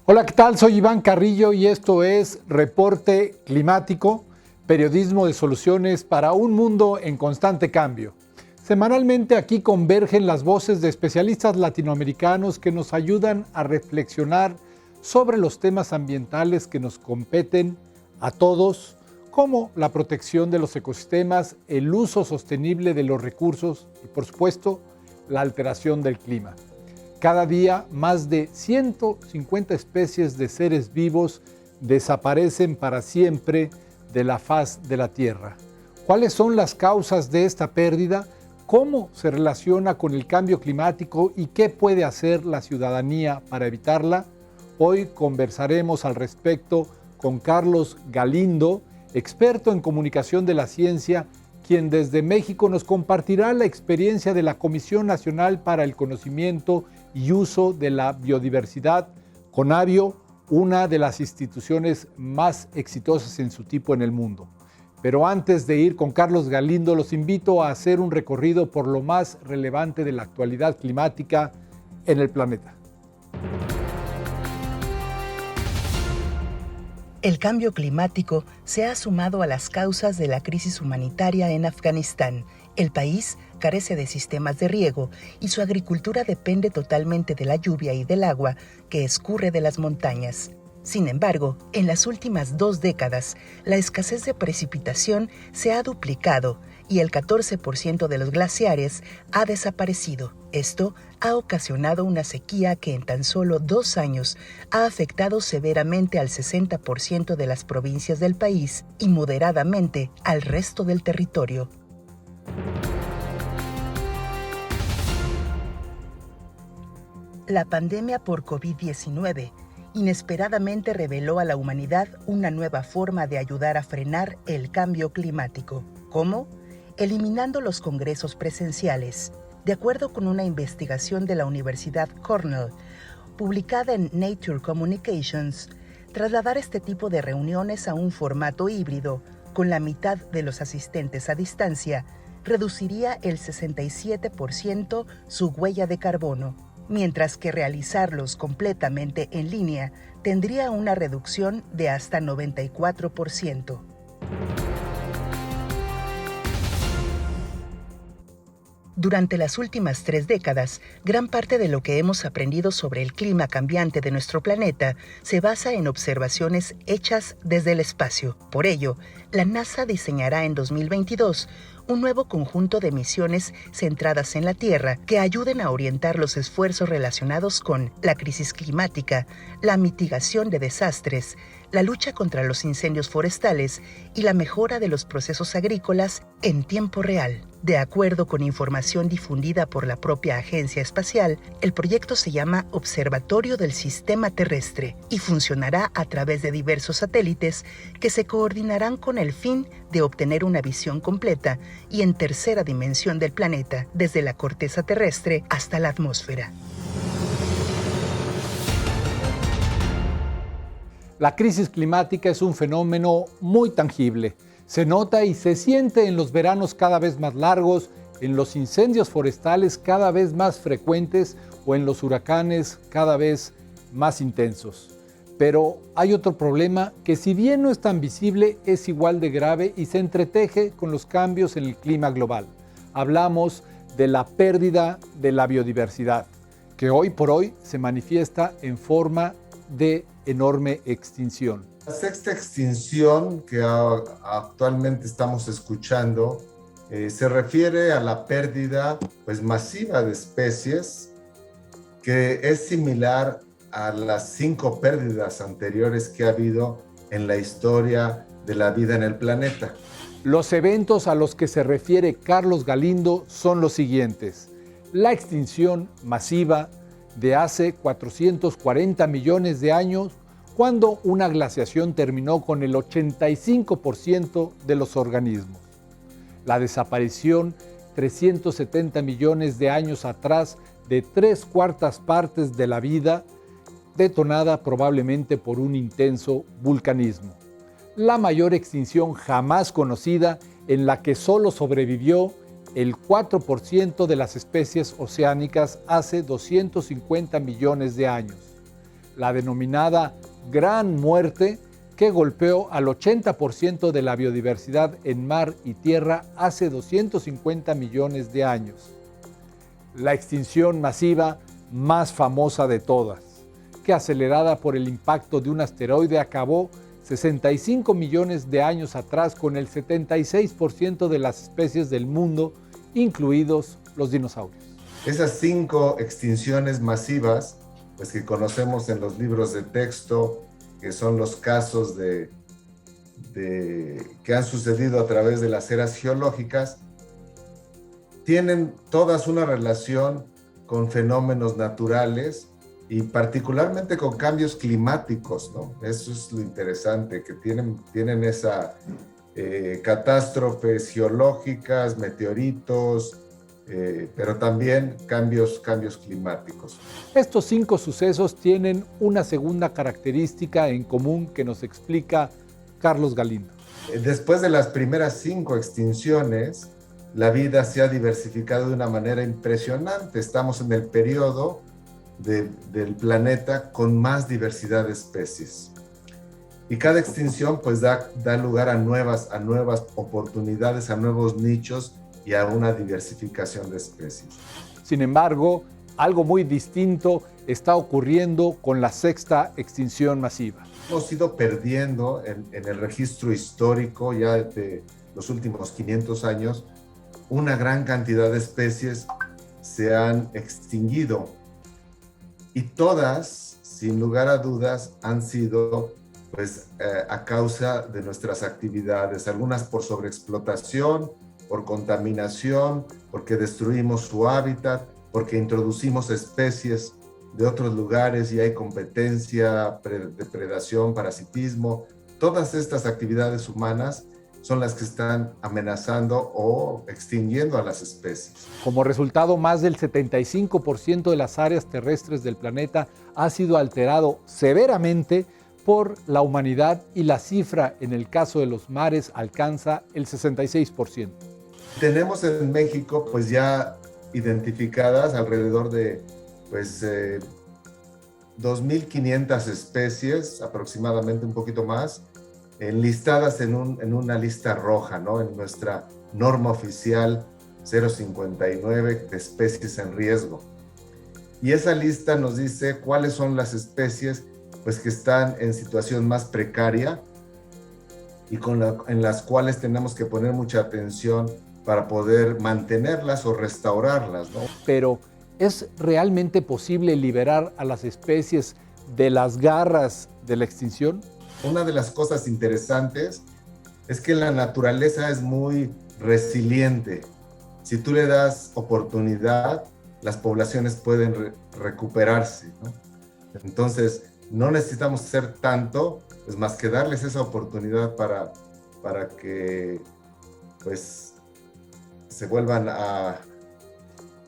Hola, ¿qué tal? Soy Iván Carrillo y esto es Reporte Climático, periodismo de soluciones para un mundo en constante cambio. Semanalmente aquí convergen las voces de especialistas latinoamericanos que nos ayudan a reflexionar sobre los temas ambientales que nos competen a todos, como la protección de los ecosistemas, el uso sostenible de los recursos y, por supuesto, la alteración del clima. Cada día, más de 150 especies de seres vivos desaparecen para siempre de la faz de la Tierra. ¿Cuáles son las causas de esta pérdida? ¿Cómo se relaciona con el cambio climático y qué puede hacer la ciudadanía para evitarla? Hoy conversaremos al respecto con Carlos Galindo, experto en comunicación de la ciencia, quien desde México nos compartirá la experiencia de la Comisión Nacional para el Conocimiento y Uso de la Biodiversidad, CONABIO, una de las instituciones más exitosas en su tipo en el mundo. Pero antes de ir con Carlos Galindo, los invito a hacer un recorrido por lo más relevante de la actualidad climática en el planeta. El cambio climático se ha sumado a las causas de la crisis humanitaria en Afganistán. El país carece de sistemas de riego y su agricultura depende totalmente de la lluvia y del agua que escurre de las montañas. Sin embargo, en las últimas 2 décadas, la escasez de precipitación se ha duplicado y el 14% de los glaciares ha desaparecido. Esto ha ocasionado una sequía que en tan solo 2 años ha afectado severamente al 60% de las provincias del país y moderadamente al resto del territorio. La pandemia por COVID-19 inesperadamente reveló a la humanidad una nueva forma de ayudar a frenar el cambio climático. ¿Cómo? Eliminando los congresos presenciales. De acuerdo con una investigación de la Universidad Cornell, publicada en Nature Communications, trasladar este tipo de reuniones a un formato híbrido, con la mitad de los asistentes a distancia, reduciría el 67% su huella de carbono, mientras que realizarlos completamente en línea tendría una reducción de hasta 94%. Durante las últimas 3 décadas, gran parte de lo que hemos aprendido sobre el clima cambiante de nuestro planeta se basa en observaciones hechas desde el espacio. Por ello, la NASA diseñará en 2022 un nuevo conjunto de misiones centradas en la Tierra que ayuden a orientar los esfuerzos relacionados con la crisis climática, la mitigación de desastres, la lucha contra los incendios forestales y la mejora de los procesos agrícolas en tiempo real. De acuerdo con información difundida por la propia agencia espacial, el proyecto se llama Observatorio del Sistema Terrestre y funcionará a través de diversos satélites que se coordinarán con el fin de obtener una visión completa y en tercera dimensión del planeta, desde la corteza terrestre hasta la atmósfera. La crisis climática es un fenómeno muy tangible. Se nota y se siente en los veranos cada vez más largos, en los incendios forestales cada vez más frecuentes o en los huracanes cada vez más intensos. Pero hay otro problema que, si bien no es tan visible, es igual de grave y se entreteje con los cambios en el clima global. Hablamos de la pérdida de la biodiversidad, que hoy por hoy se manifiesta en forma de enorme extinción. La sexta extinción que actualmente estamos escuchando se refiere a la pérdida masiva de especies, que es similar a las 5 pérdidas anteriores que ha habido en la historia de la vida en el planeta. Los eventos a los que se refiere Carlos Galindo son los siguientes: la extinción masiva de hace 440 millones de años, cuando una glaciación terminó con el 85% de los organismos. La desaparición 370 millones de años atrás de 3/4 partes de la vida, detonada probablemente por un intenso vulcanismo. La mayor extinción jamás conocida, en la que solo sobrevivió el 4% de las especies oceánicas hace 250 millones de años. La denominada Gran Muerte, que golpeó al 80% de la biodiversidad en mar y tierra hace 250 millones de años. La extinción masiva más famosa de todas, que acelerada por el impacto de un asteroide acabó 65 millones de años atrás con el 76% de las especies del mundo, incluidos los dinosaurios. Esas 5 extinciones masivas, pues que conocemos en los libros de texto, que son los casos que han sucedido a través de las eras geológicas, tienen todas una relación con fenómenos naturales y particularmente con cambios climáticos, ¿no? Eso es lo interesante, que tienen esa catástrofes geológicas, meteoritos, pero también cambios climáticos. Estos 5 sucesos tienen una segunda característica en común que nos explica Carlos Galindo. Después de las primeras 5 extinciones, la vida se ha diversificado de una manera impresionante. Estamos en el periodo del planeta con más diversidad de especies. Y cada extinción pues da lugar a nuevas oportunidades, a nuevos nichos y a una diversificación de especies. Sin embargo, algo muy distinto está ocurriendo con la 6ª extinción masiva. Hemos ido perdiendo en el registro histórico ya de los últimos 500 años, una gran cantidad de especies se han extinguido y todas, sin lugar a dudas, han sido a causa de nuestras actividades, algunas por sobreexplotación, por contaminación, porque destruimos su hábitat, porque introducimos especies de otros lugares y hay competencia, depredación, parasitismo. Todas estas actividades humanas son las que están amenazando o extinguiendo a las especies. Como resultado, más del 75% de las áreas terrestres del planeta ha sido alterado severamente por la humanidad y la cifra en el caso de los mares alcanza el 66%. Tenemos en México pues ya identificadas alrededor de 2.500 especies, aproximadamente un poquito más, enlistadas en una lista roja, ¿no? En nuestra norma oficial 059 de especies en riesgo. Y esa lista nos dice cuáles son las especies pues, que están en situación más precaria y en las cuales tenemos que poner mucha atención para poder mantenerlas o restaurarlas, ¿no? Pero, ¿es realmente posible liberar a las especies de las garras de la extinción? Una de las cosas interesantes es que la naturaleza es muy resiliente. Si tú le das oportunidad, las poblaciones pueden recuperarse, ¿no? Entonces, no necesitamos hacer tanto, pues más que darles esa oportunidad para que pues se vuelvan a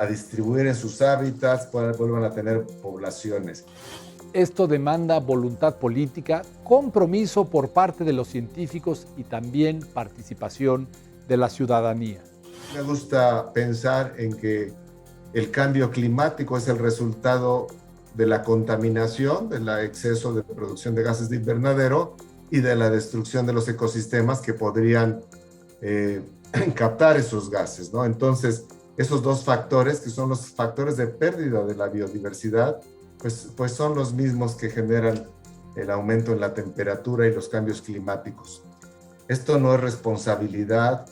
distribuir en sus hábitats, vuelvan a tener poblaciones. Esto demanda voluntad política, compromiso por parte de los científicos y también participación de la ciudadanía. Me gusta pensar en que el cambio climático es el resultado de la contaminación, del exceso de producción de gases de invernadero y de la destrucción de los ecosistemas que podrían captar esos gases, ¿no? Entonces, esos dos factores, que son los factores de pérdida de la biodiversidad, pues son los mismos que generan el aumento en la temperatura y los cambios climáticos. Esto no es responsabilidad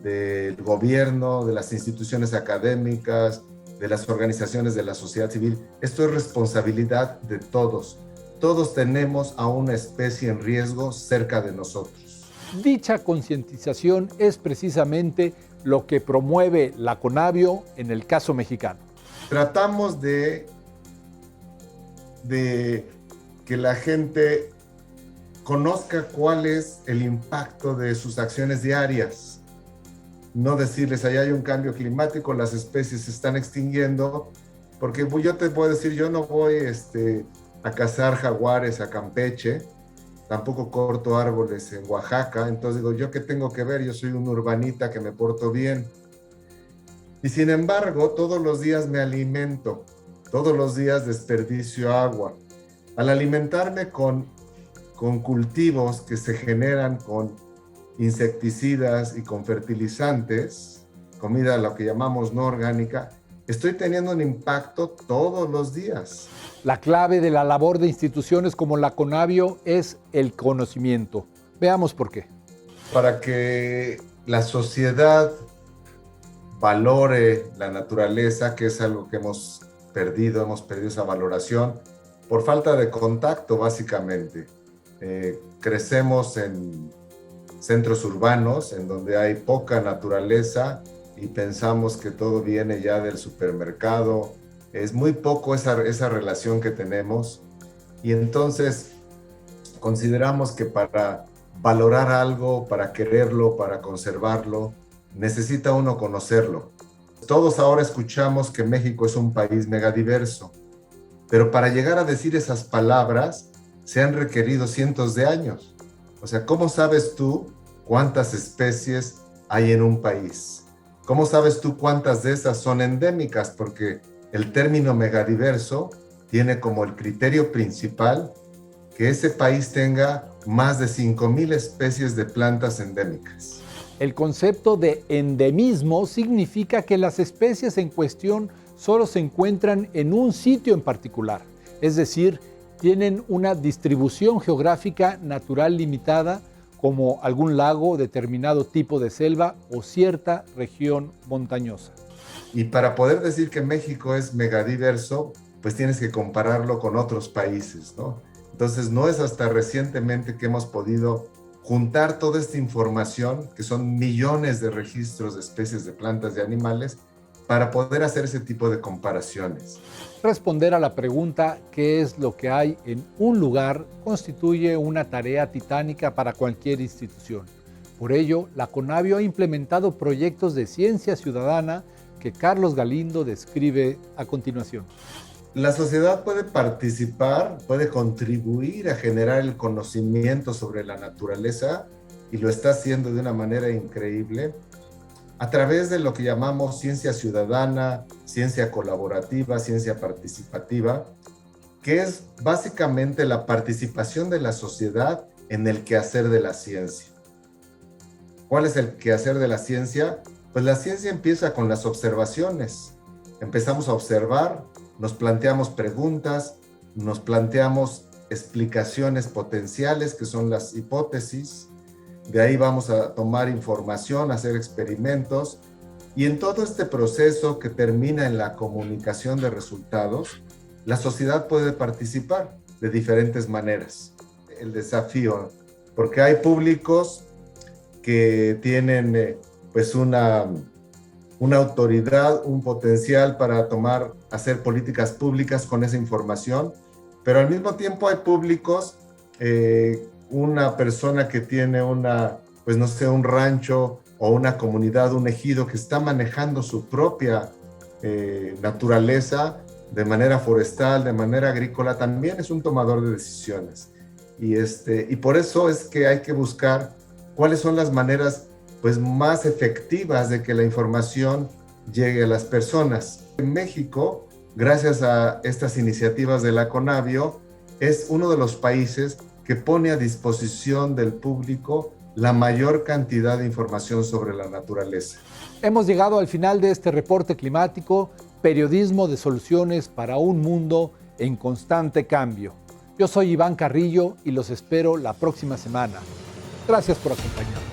del gobierno, de las instituciones académicas, de las organizaciones de la sociedad civil. Esto es responsabilidad de todos. Todos tenemos a una especie en riesgo cerca de nosotros. Dicha concientización es precisamente lo que promueve la Conavio en el caso mexicano. Tratamos de que la gente conozca cuál es el impacto de sus acciones diarias. No decirles, allá hay un cambio climático, las especies se están extinguiendo, porque yo te puedo decir, yo no voy a cazar jaguares a Campeche, tampoco corto árboles en Oaxaca, entonces digo, ¿yo qué tengo que ver? Yo soy un urbanita que me porto bien. Y sin embargo, todos los días me alimento, todos los días desperdicio agua. Al alimentarme con cultivos que se generan con insecticidas y con fertilizantes, comida lo que llamamos no orgánica, estoy teniendo un impacto todos los días. La clave de la labor de instituciones como la Conavio es el conocimiento. Veamos por qué. Para que la sociedad valore la naturaleza, que es algo que hemos perdido esa valoración por falta de contacto, básicamente. Crecemos en centros urbanos en donde hay poca naturaleza y pensamos que todo viene ya del supermercado. Es muy poco esa relación que tenemos, y entonces consideramos que para valorar algo, para quererlo, para conservarlo, necesita uno conocerlo. Todos ahora escuchamos que México es un país megadiverso, pero para llegar a decir esas palabras se han requerido cientos de años. O sea, ¿cómo sabes tú cuántas especies hay en un país? ¿Cómo sabes tú cuántas de esas son endémicas? Porque el término megadiverso tiene como el criterio principal que ese país tenga más de 5,000 especies de plantas endémicas. El concepto de endemismo significa que las especies en cuestión solo se encuentran en un sitio en particular, es decir, tienen una distribución geográfica natural limitada, como algún lago, determinado tipo de selva o cierta región montañosa. Y para poder decir que México es megadiverso, pues tienes que compararlo con otros países, ¿no? Entonces no es hasta recientemente que hemos podido juntar toda esta información, que son millones de registros de especies de plantas y animales, para poder hacer ese tipo de comparaciones. Responder a la pregunta ¿qué es lo que hay en un lugar? Constituye una tarea titánica para cualquier institución. Por ello, la Conavio ha implementado proyectos de ciencia ciudadana que Carlos Galindo describe a continuación. La sociedad puede participar, puede contribuir a generar el conocimiento sobre la naturaleza, y lo está haciendo de una manera increíble, a través de lo que llamamos ciencia ciudadana, ciencia colaborativa, ciencia participativa, que es básicamente la participación de la sociedad en el quehacer de la ciencia. ¿Cuál es el quehacer de la ciencia? Pues la ciencia empieza con las observaciones. Empezamos a observar, nos planteamos preguntas, nos planteamos explicaciones potenciales, que son las hipótesis. De ahí vamos a tomar información, hacer experimentos, y en todo este proceso que termina en la comunicación de resultados, la sociedad puede participar de diferentes maneras. El desafío, porque hay públicos que tienen pues una autoridad, un potencial para hacer políticas públicas con esa información, pero al mismo tiempo hay públicos, una persona que tiene un rancho o una comunidad, un ejido que está manejando su propia naturaleza de manera forestal, de manera agrícola, también es un tomador de decisiones. Y por eso es que hay que buscar cuáles son las maneras pues más efectivas de que la información llegue a las personas. En México, gracias a estas iniciativas de la Conavio, es uno de los países que pone a disposición del público la mayor cantidad de información sobre la naturaleza. Hemos llegado al final de este reporte climático, periodismo de soluciones para un mundo en constante cambio. Yo soy Iván Carrillo y los espero la próxima semana. Gracias por acompañarnos.